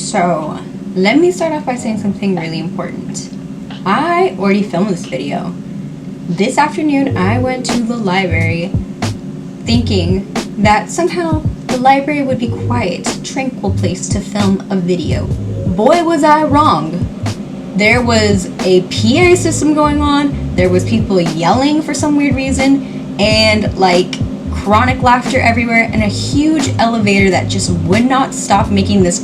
So let me start off by saying something really important. I already filmed this video. This afternoon I went to the library thinking that somehow the library would be quiet, tranquil place to film a video. Boy, was I wrong. There was a PA system going on, there was people yelling for some weird reason, and like chronic laughter everywhere, and a huge elevator that just would not stop making this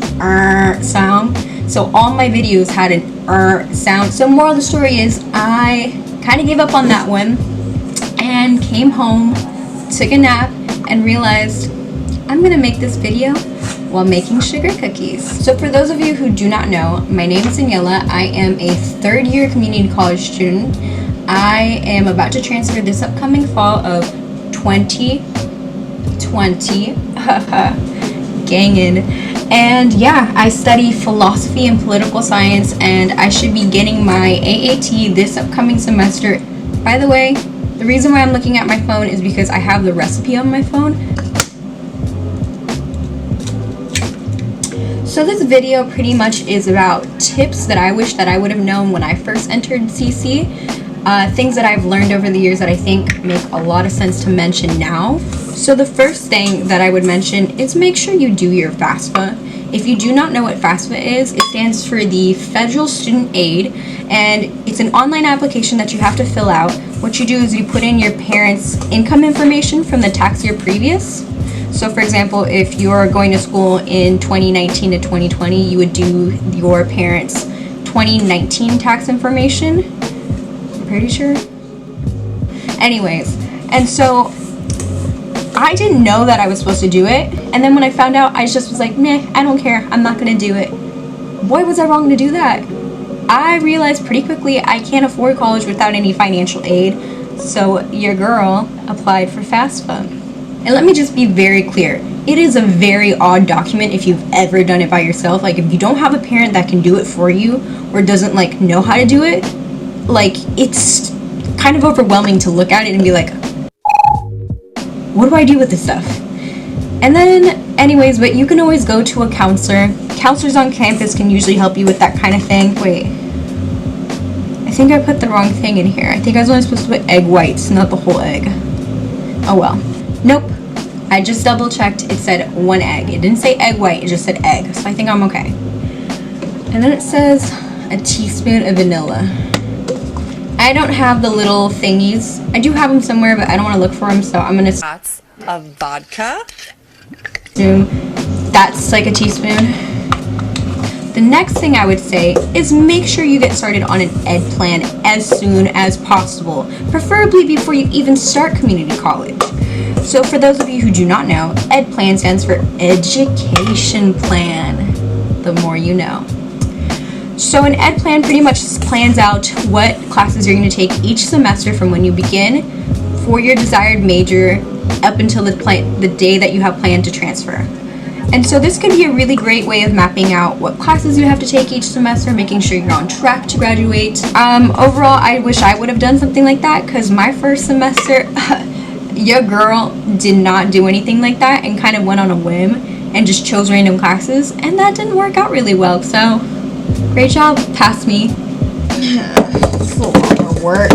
sound. So all my videos had an sound. So moral of the story is I kind of gave up on that one and came home, took a nap, and realized I'm gonna make this video while making sugar cookies. So for those of you who do not know, my name is Daniela. I am a third-year community college student. I am about to transfer this upcoming fall of 2020. Gangin'. And yeah, I study philosophy and political science, and I should be getting my AAT this upcoming semester. By the way, the reason why I'm looking at my phone is because I have the recipe on my phone. So this video pretty much is about tips that I wish that I would have known when I first entered CC. Things that I've learned over the years that I think make a lot of sense to mention now. So the first thing that I would mention is make sure you do your FASFA. If you do not know what FASFA is, it stands for the Federal Student Aid, and it's an online application that you have to fill out. What you do is you put in your parents' income information from the tax year previous. So for example, if you're going to school in 2019 to 2020, you would do your parents' 2019 tax information. I'm pretty sure. Anyways, and so I didn't know that I was supposed to do it, and then when I found out, I just was like, meh, I don't care, I'm not gonna do it. Boy, was I wrong to do that. I realized pretty quickly I can't afford college without any financial aid, so your girl applied for FASFA. And let me just be very clear, it is a very odd document if you've ever done it by yourself. Like, if you don't have a parent that can do it for you, or doesn't like know how to do it, like, it's kind of overwhelming to look at it and be like, what do I do with this stuff? And then, anyways, but you can always go to a counselor. Counselors on campus can usually help you with that kind of thing. Wait, I think I put the wrong thing in here. I think I was only supposed to put egg whites, not the whole egg. Oh well. Nope. I just double checked. It said one egg. It didn't say egg white, it just said egg. So I think I'm okay. And then it says a teaspoon of vanilla. I don't have the little thingies. I do have them somewhere, but I don't want to look for them, so I'm gonna. Lots of vodka. Assume that's like a teaspoon. The next thing I would say is make sure you get started on an ed plan as soon as possible, preferably before you even start community college. So for those of you who do not know, ed plan stands for education plan. The more you know. So an ed plan pretty much plans out what classes you're going to take each semester from when you begin for your desired major up until the day that you have planned to transfer. And so this could be a really great way of mapping out what classes you have to take each semester, making sure you're on track to graduate. Overall, I wish I would have done something like that, because my first semester, your girl did not do anything like that and kind of went on a whim and just chose random classes, and that didn't work out really well. So great job, pass me. It's a lot of work.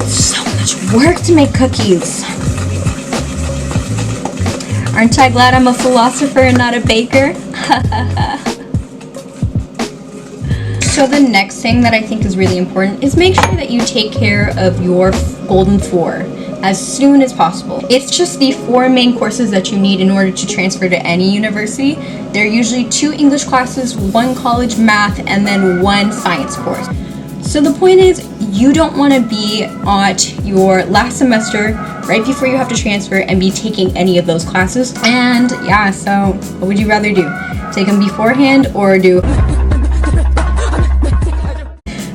So much work to make cookies. Aren't I glad I'm a philosopher and not a baker? So the next thing that I think is really important is make sure that you take care of your golden four as soon as possible. It's just the 4 main courses that you need in order to transfer to any university. They're usually 2 English classes, 1 college math, and then 1 science course. So the point is, you don't want to be at your last semester right before you have to transfer and be taking any of those classes. And yeah, so what would you rather do? Take them beforehand or do...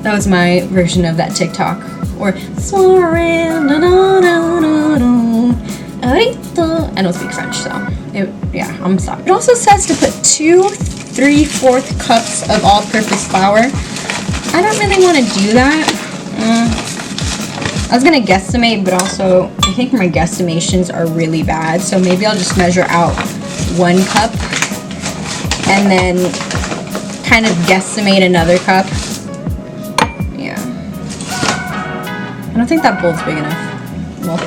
That was my version of that TikTok. Or I don't speak French, so yeah, I'm sorry. It also says to put 2 3/4 cups of all-purpose flour. I don't really want to do that. I was gonna guesstimate, but also I think my guesstimations are really bad, so maybe I'll just measure out 1 cup and then kind of guesstimate another cup. Yeah. I don't think that bowl's big enough. Well,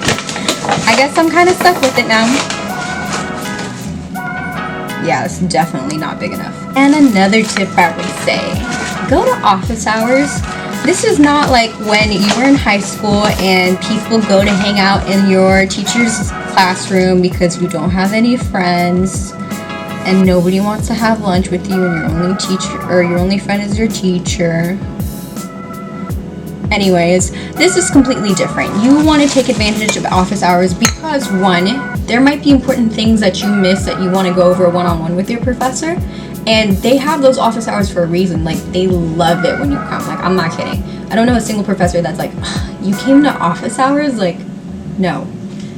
I guess I'm kind of stuck with it now. Yeah, it's definitely not big enough. And another tip I would say, go to office hours. This is not like when you were in high school and people go to hang out in your teacher's classroom because you don't have any friends and nobody wants to have lunch with you and your only teacher or your only friend is your teacher. Anyways, this is completely different. You want to take advantage of office hours because, one, there might be important things that you miss that you want to go over one-on-one with your professor, and they have those office hours for a reason. Like, they love it when you come. Like, I'm not kidding. I don't know a single professor that's like, you came to office hours? Like, no.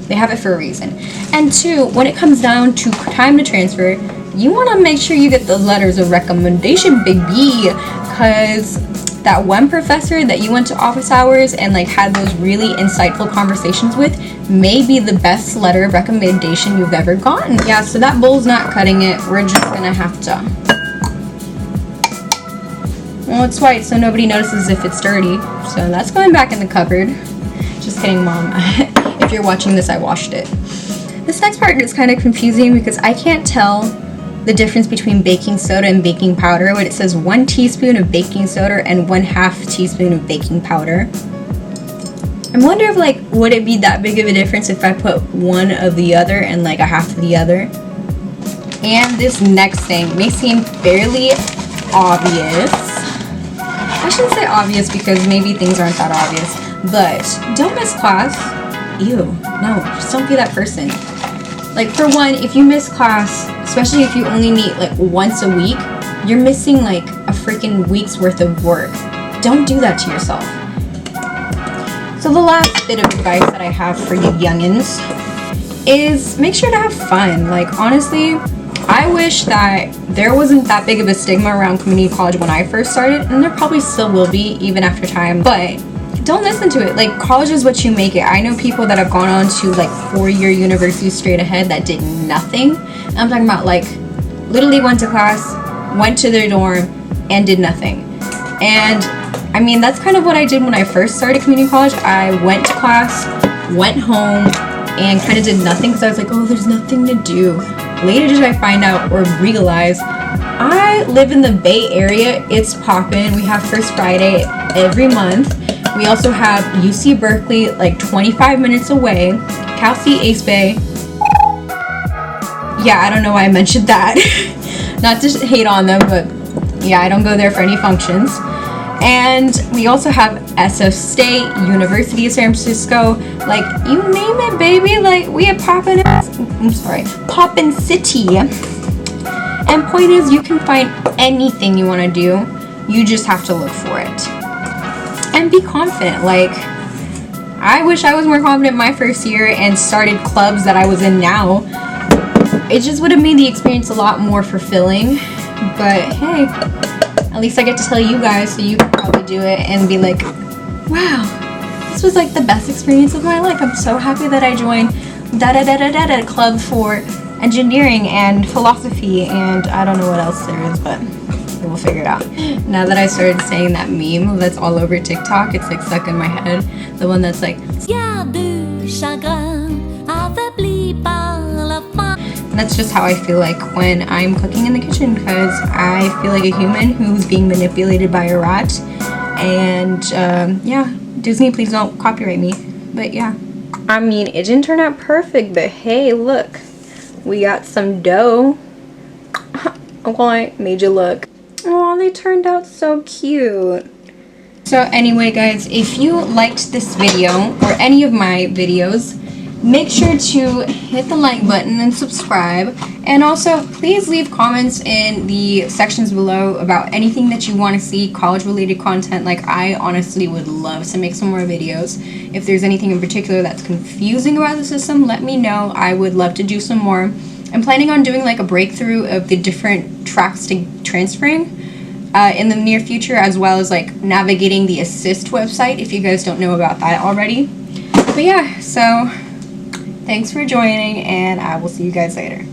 They have it for a reason. And two, when it comes down to time to transfer, you want to make sure you get those letters of recommendation, baby, because that one professor that you went to office hours and like had those really insightful conversations with may be the best letter of recommendation you've ever gotten. Yeah, so that bowl's not cutting it. We're just gonna have to... Well, it's white, so nobody notices if it's dirty. So that's going back in the cupboard. Just kidding, Mom. If you're watching this, I washed it. This next part is kind of confusing because I can't tell the difference between baking soda and baking powder when it says 1 teaspoon of baking soda and 1/2 teaspoon of baking powder. I wonder if like, would it be that big of a difference if I put one of the other and like a half of the other? And this next thing may seem fairly obvious. I shouldn't say obvious because maybe things aren't that obvious, but don't miss class. Ew, no, just don't be that person. Like, for one, if you miss class, especially if you only meet like once a week, you're missing like a freaking week's worth of work. Don't do that to yourself. So the last bit of advice that I have for you youngins is make sure to have fun. Like, honestly, I wish that there wasn't that big of a stigma around community college when I first started, and there probably still will be even after time, but don't listen to it. Like, college is what you make it. I know people that have gone on to like 4-year universities straight ahead that did nothing. I'm talking about like literally went to class, went to their dorm, and did nothing. And I mean, that's kind of what I did when I first started community college. I went to class, went home, and kind of did nothing because I was like, oh, there's nothing to do. Later did I find out or realize I live in the Bay Area. It's poppin'. We have First Friday every month. We also have UC Berkeley like 25 minutes away, Cal State Ace Bay. Yeah, I don't know why I mentioned that. Not to hate on them, but yeah, I don't go there for any functions. And we also have SF State, University of San Francisco, like you name it, baby. Like we have Poppin' City. And point is, you can find anything you want to do. You just have to look for it. And be confident. Like, I wish I was more confident my first year and started clubs that I was in now. It just would have made the experience a lot more fulfilling. But hey, at least I get to tell you guys, so you can probably do it and be like, wow, this was like the best experience of my life. I'm so happy that I joined club for engineering and philosophy and I don't know what else there is, but we'll figure it out. Now that I started saying that meme that's all over TikTok, it's like stuck in my head. The one that's like, and that's just how I feel like when I'm cooking in the kitchen, because I feel like a human who's being manipulated by a rat. And yeah, Disney, please don't copyright me. But yeah, I mean, it didn't turn out perfect, but hey, look, we got some dough. Okay, made you look. Oh, they turned out so cute. So anyway, guys, if you liked this video or any of my videos, make sure to hit the like button and subscribe. And also, please leave comments in the sections below about anything that you want to see, college-related content. Like, I honestly would love to make some more videos. If there's anything in particular that's confusing about the system, let me know. I would love to do some more. I'm planning on doing like a breakthrough of the different tracks to transferring in the near future, as well as like navigating the Assist website if you guys don't know about that already. But yeah, so thanks for joining, and I will see you guys later.